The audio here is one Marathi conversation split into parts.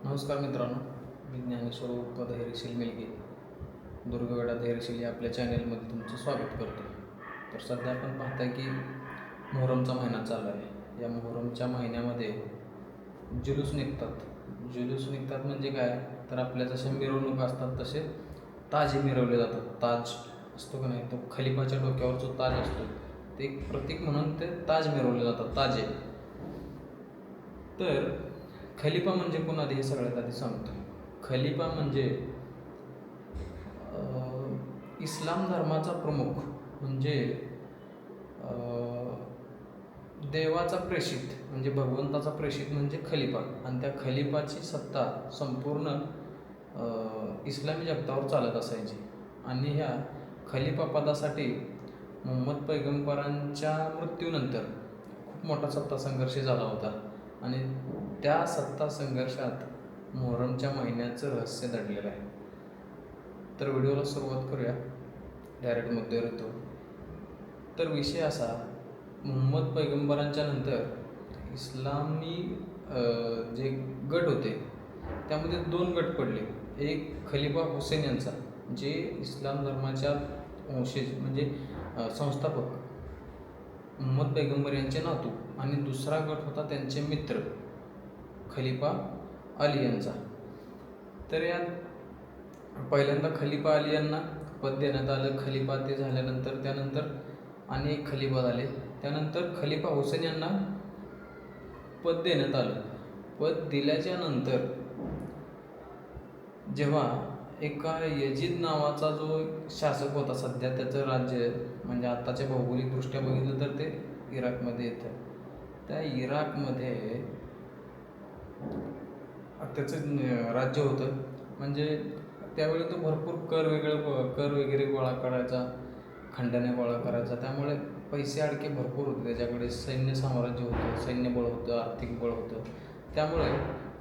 नमस्कार मित्रांनो, मी ज्ञानेश्वर उर्फ धैर्यशील मिलगे दुर्गवेढा धैर्यशील या आपल्या चॅनेलमध्ये तुमचं स्वागत करतो. तर सध्या आपण पाहताय की मोहरमचा महिना चालू आहे. या मोहरमच्या महिन्यामध्ये जुलूस निघतात म्हणजे काय, तर आपल्या जशा मिरवणूक असतात तसे ताजे मिरवले जातात. ताज असतो का नाही, तो खलिफाच्या डोक्यावर जो ताज असतो ते एक प्रतीक म्हणून ते ताज मिरवले जातात, ताजे. तर खलिफा म्हणजे कोण, आधी हे सगळ्यात आधी सांगतो. खलिफा म्हणजे इस्लाम धर्माचा प्रमुख, म्हणजे देवाचा प्रेषित, म्हणजे भगवंताचा प्रेषित म्हणजे खलिफा. आणि त्या खलिफाची सत्ता संपूर्ण इस्लामी जगतावर चालत असायची. आणि ह्या खलिफा पदासाठी मोहम्मद पैगंबरांच्या मृत्यूनंतर खूप मोठा सत्ता संघर्ष झाला होता. आणि त्या सत्ता संघर्षात मोहरमच्या महिन्याचं रहस्य दडलेलं आहे. तर व्हिडिओला सुरुवात करूया, डायरेक्ट मुद्द्यावर येतो. तर विषय असा, मोहम्मद पैगंबरांच्या नंतर इस्लामी जे गट होते त्यामध्ये 2 गट पडले. एक खलिफा हुसेन यांचा, जे इस्लाम धर्माच्या वंशज म्हणजे संस्थापक मोहम्मद पैगंबर यांचे नातू. आणि दुसरा गट होता त्यांचे मित्र खलिफा अली यांचा. तर यात पहिल्यांदा खलिफा अली यांना पद देण्यात आलं. खलिफा ते झाल्यानंतर त्यानंतर अनेक खलिफा झाले. त्यानंतर खलिफा हुसेन यांना पद देण्यात आलं. पद दिल्याच्या नंतर जेव्हा एका यजीद नावाचा जो शासक होता, सध्या त्याचं राज्य म्हणजे आत्ताच्या भौगोलिकदृष्ट्या बघितलं तर ते इराकमध्ये येतं. त्या इराकमध्ये त्याचं राज्य होतं. म्हणजे त्यावेळी तो भरपूर कर वगैरे गोळा करायचा, खंडने गोळा करायचा. त्यामुळे पैसे अडके भरपूर होते त्याच्याकडे. सैन्य साम्राज्य होतं, सैन्यबळ होतं, आर्थिक बळ होतं. त्यामुळे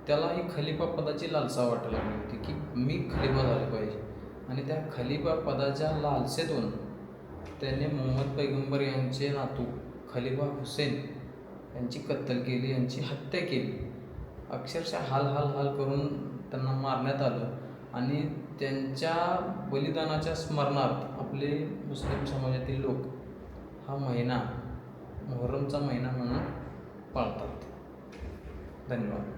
त्याला ही खलिफा पदाची लालसा वाटायला लागली होती की मी खलिफा झालं पाहिजे. आणि त्या खलिफा पदाच्या लालसेतून त्याने मोहम्मद पैगंबर यांचे नातू खलिफा हुसेन यांची कत्तल केली, यांची हत्या केली. अक्षरशः हाल करून त्यांना मारण्यात आलं. आणि त्यांच्या बलिदानाच्या स्मरणार्थ आपले मुस्लिम समाजातील लोक हा महिना मोहरमचा महिना म्हणून पाळतात. धन्यवाद.